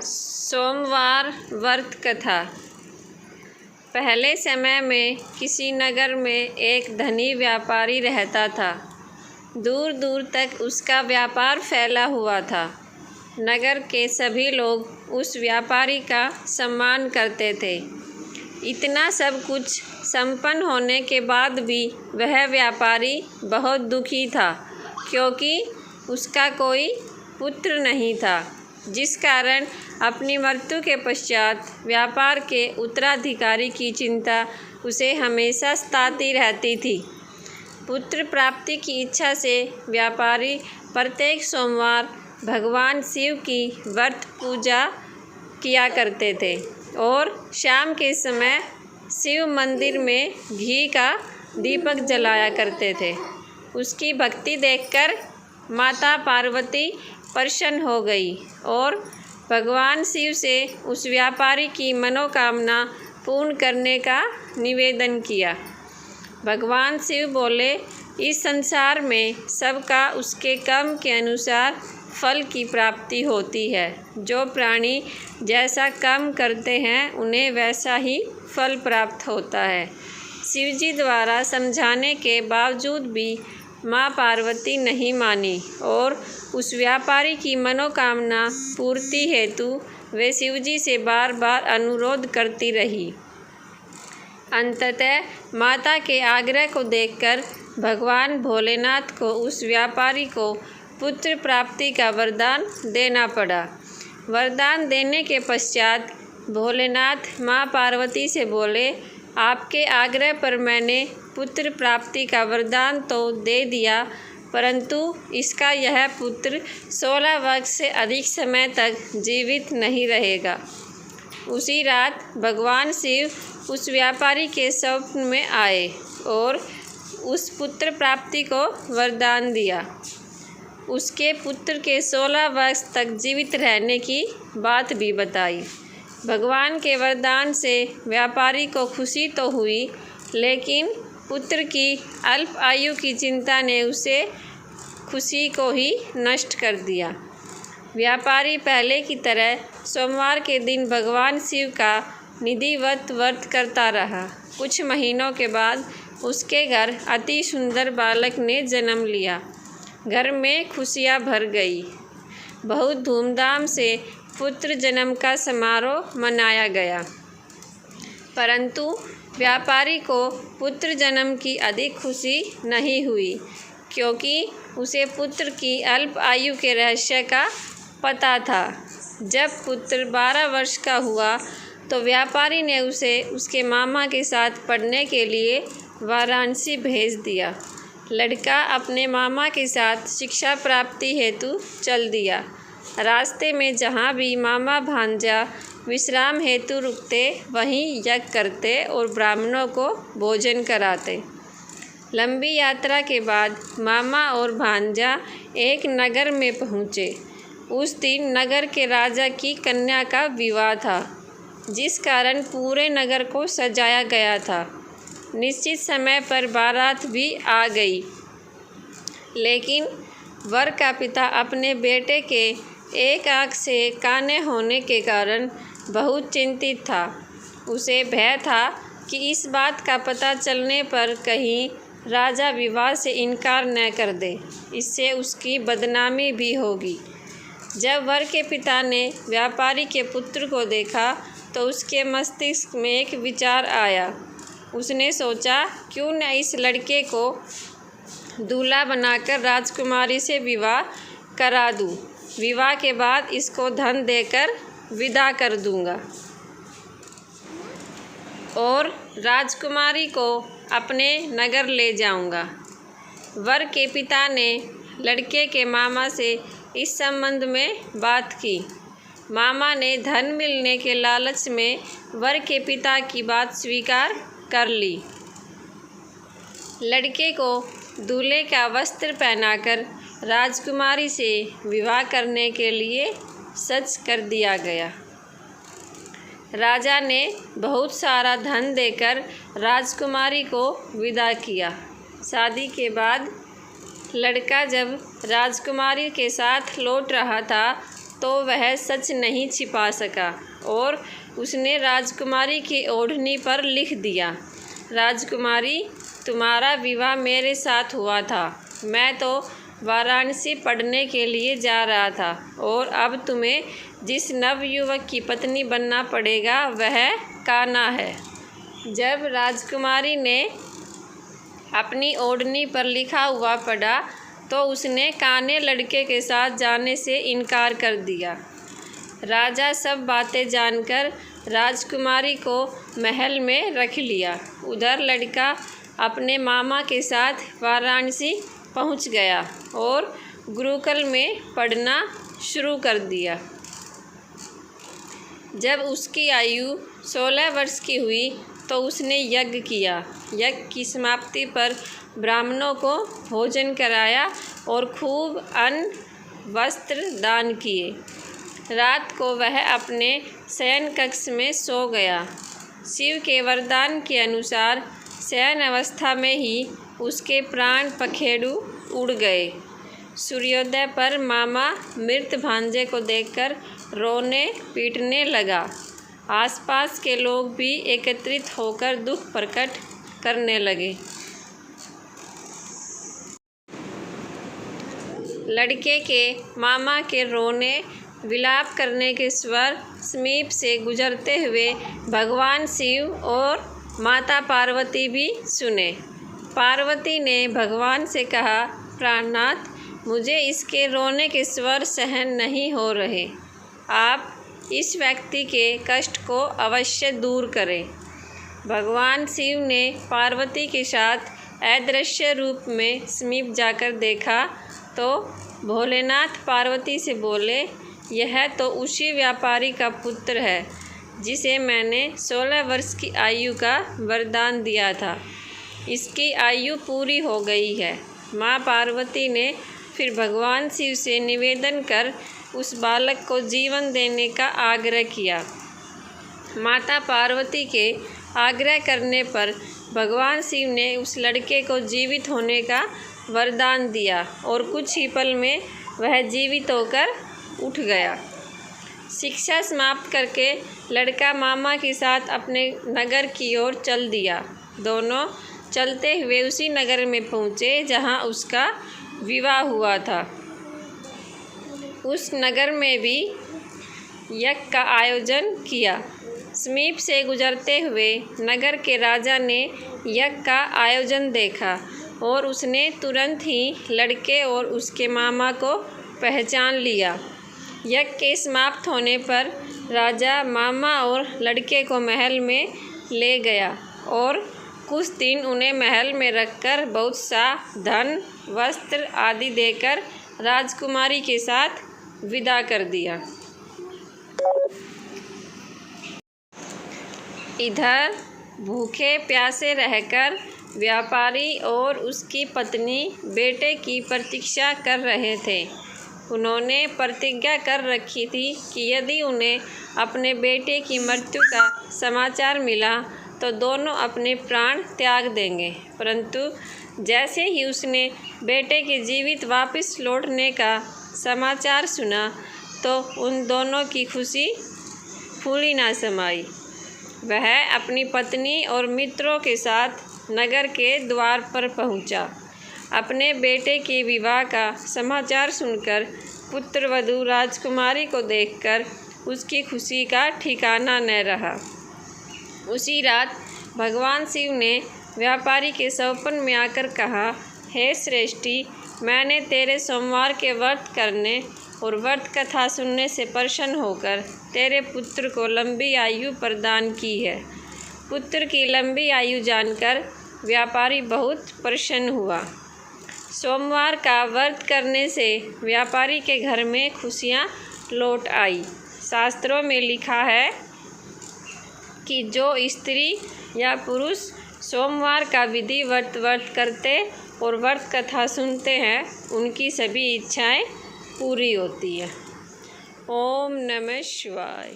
सोमवार व्रत कथा। पहले समय में किसी नगर में एक धनी व्यापारी रहता था। दूर दूर तक उसका व्यापार फैला हुआ था। नगर के सभी लोग उस व्यापारी का सम्मान करते थे। इतना सब कुछ संपन्न होने के बाद भी वह व्यापारी बहुत दुखी था, क्योंकि उसका कोई पुत्र नहीं था, जिस कारण अपनी मृत्यु के पश्चात व्यापार के उत्तराधिकारी की चिंता उसे हमेशा सताती रहती थी। पुत्र प्राप्ति की इच्छा से व्यापारी प्रत्येक सोमवार भगवान शिव की व्रत पूजा किया करते थे और शाम के समय शिव मंदिर में घी का दीपक जलाया करते थे। उसकी भक्ति देखकर माता पार्वती प्रसन्न हो गई और भगवान शिव से उस व्यापारी की मनोकामना पूर्ण करने का निवेदन किया। भगवान शिव बोले, इस संसार में सबका उसके कर्म के अनुसार फल की प्राप्ति होती है। जो प्राणी जैसा कर्म करते हैं उन्हें वैसा ही फल प्राप्त होता है। शिवजी द्वारा समझाने के बावजूद भी माँ पार्वती नहीं मानी और उस व्यापारी की मनोकामना पूर्ति हेतु वे शिवजी से बार बार अनुरोध करती रही। अंततः माता के आग्रह को देखकर भगवान भोलेनाथ को उस व्यापारी को पुत्र प्राप्ति का वरदान देना पड़ा। वरदान देने के पश्चात भोलेनाथ माँ पार्वती से बोले, आपके आग्रह पर मैंने पुत्र प्राप्ति का वरदान तो दे दिया, परंतु इसका यह पुत्र 16 वर्ष से अधिक समय तक जीवित नहीं रहेगा। उसी रात भगवान शिव उस व्यापारी के स्वप्न में आए और उस पुत्र प्राप्ति को वरदान दिया। उसके पुत्र के 16 वर्ष तक जीवित रहने की बात भी बताई। भगवान के वरदान से व्यापारी को खुशी तो हुई, लेकिन पुत्र की अल्प आयु की चिंता ने उसे खुशी को ही नष्ट कर दिया। व्यापारी पहले की तरह सोमवार के दिन भगवान शिव का निधिवत व्रत करता रहा। कुछ महीनों के बाद उसके घर अति सुंदर बालक ने जन्म लिया। घर में खुशियाँ भर गई। बहुत धूमधाम से पुत्र जन्म का समारोह मनाया गया, परंतु व्यापारी को पुत्र जन्म की अधिक खुशी नहीं हुई, क्योंकि उसे पुत्र की अल्प आयु के रहस्य का पता था। जब पुत्र 12 वर्ष का हुआ तो व्यापारी ने उसे उसके मामा के साथ पढ़ने के लिए वाराणसी भेज दिया। लड़का अपने मामा के साथ शिक्षा प्राप्ति हेतु चल दिया। रास्ते में जहाँ भी मामा भांजा विश्राम हेतु रुकते, वहीं यज्ञ करते और ब्राह्मणों को भोजन कराते। लंबी यात्रा के बाद मामा और भांजा एक नगर में पहुँचे। उस दिन नगर के राजा की कन्या का विवाह था, जिस कारण पूरे नगर को सजाया गया था। निश्चित समय पर बारात भी आ गई, लेकिन वर का पिता अपने बेटे के एक आँख से काने होने के कारण बहुत चिंतित था। उसे भय था कि इस बात का पता चलने पर कहीं राजा विवाह से इनकार न कर दे, इससे उसकी बदनामी भी होगी। जब वर के पिता ने व्यापारी के पुत्र को देखा तो उसके मस्तिष्क में एक विचार आया। उसने सोचा, क्यों न इस लड़के को दूल्हा बनाकर राजकुमारी से विवाह करा दूं। विवाह के बाद इसको धन देकर विदा कर दूंगा और राजकुमारी को अपने नगर ले जाऊंगा। वर के पिता ने लड़के के मामा से इस संबंध में बात की। मामा ने धन मिलने के लालच में वर के पिता की बात स्वीकार कर ली। लड़के को दूल्हे का वस्त्र पहनाकर राजकुमारी से विवाह करने के लिए सच कर दिया गया। राजा ने बहुत सारा धन देकर राजकुमारी को विदा किया। शादी के बाद लड़का जब राजकुमारी के साथ लौट रहा था तो वह सच नहीं छिपा सका और उसने राजकुमारी की ओढ़नी पर लिख दिया, राजकुमारी, तुम्हारा विवाह मेरे साथ हुआ था। मैं तो वाराणसी पढ़ने के लिए जा रहा था और अब तुम्हें जिस नवयुवक की पत्नी बनना पड़ेगा वह कान्हा है। जब राजकुमारी ने अपनी ओढ़नी पर लिखा हुआ पढ़ा तो उसने काने लड़के के साथ जाने से इनकार कर दिया। राजा सब बातें जानकर राजकुमारी को महल में रख लिया। उधर लड़का अपने मामा के साथ वाराणसी पहुंच गया और गुरुकुल में पढ़ना शुरू कर दिया। जब उसकी आयु 16 वर्ष की हुई तो उसने यज्ञ किया। यज्ञ की समाप्ति पर ब्राह्मणों को भोजन कराया और खूब अन्न वस्त्र दान किए। रात को वह अपने शयन कक्ष में सो गया। शिव के वरदान के अनुसार शयन अवस्था में ही उसके प्राण पखेरु उड़ गए। सूर्योदय पर मामा मृत भांजे को देखकर रोने पीटने लगा। आसपास के लोग भी एकत्रित होकर दुख प्रकट करने लगे। लड़के के मामा के रोने विलाप करने के स्वर समीप से गुजरते हुए भगवान शिव और माता पार्वती भी सुने। पार्वती ने भगवान से कहा, प्राणनाथ, मुझे इसके रोने के स्वर सहन नहीं हो रहे। आप इस व्यक्ति के कष्ट को अवश्य दूर करें। भगवान शिव ने पार्वती के साथ अदृश्य रूप में समीप जाकर देखा तो भोलेनाथ पार्वती से बोले, यह तो उसी व्यापारी का पुत्र है जिसे मैंने 16 वर्ष की आयु का वरदान दिया था। इसकी आयु पूरी हो गई है। माँ पार्वती ने फिर भगवान शिव से निवेदन कर उस बालक को जीवन देने का आग्रह किया। माता पार्वती के आग्रह करने पर भगवान शिव ने उस लड़के को जीवित होने का वरदान दिया और कुछ ही पल में वह जीवित होकर उठ गया। शिक्षा समाप्त करके लड़का मामा के साथ अपने नगर की ओर चल दिया। दोनों चलते हुए उसी नगर में पहुँचे जहाँ उसका विवाह हुआ था। उस नगर में भी यज्ञ का आयोजन किया। समीप से गुजरते हुए नगर के राजा ने यज्ञ का आयोजन देखा और उसने तुरंत ही लड़के और उसके मामा को पहचान लिया। यज्ञ के समाप्त होने पर राजा मामा और लड़के को महल में ले गया और कुछ दिन उन्हें महल में रखकर बहुत सा धन, वस्त्र आदि देकर राजकुमारी के साथ विदा कर दिया। इधर भूखे प्यासे रहकर व्यापारी और उसकी पत्नी बेटे की प्रतीक्षा कर रहे थे। उन्होंने प्रतिज्ञा कर रखी थी कि यदि उन्हें अपने बेटे की मृत्यु का समाचार मिला तो दोनों अपने प्राण त्याग देंगे। परंतु जैसे ही उसने बेटे के जीवित वापस लौटने का समाचार सुना तो उन दोनों की खुशी फूली ना समाई। वह अपनी पत्नी और मित्रों के साथ नगर के द्वार पर पहुंचा। अपने बेटे के विवाह का समाचार सुनकर पुत्रवधू राजकुमारी को देखकर उसकी खुशी का ठिकाना न रहा। उसी रात भगवान शिव ने व्यापारी के स्वप्न में आकर कहा, हे श्रेष्ठी, मैंने तेरे सोमवार के व्रत करने और व्रत कथा सुनने से प्रसन्न होकर तेरे पुत्र को लंबी आयु प्रदान की है। पुत्र की लंबी आयु जानकर व्यापारी बहुत प्रसन्न हुआ। सोमवार का व्रत करने से व्यापारी के घर में खुशियाँ लौट आई। शास्त्रों में लिखा है कि जो स्त्री या पुरुष सोमवार का विधि व्रत करते और व्रत कथा सुनते हैं उनकी सभी इच्छाएं पूरी होती हैं। ओम नमः शिवाय।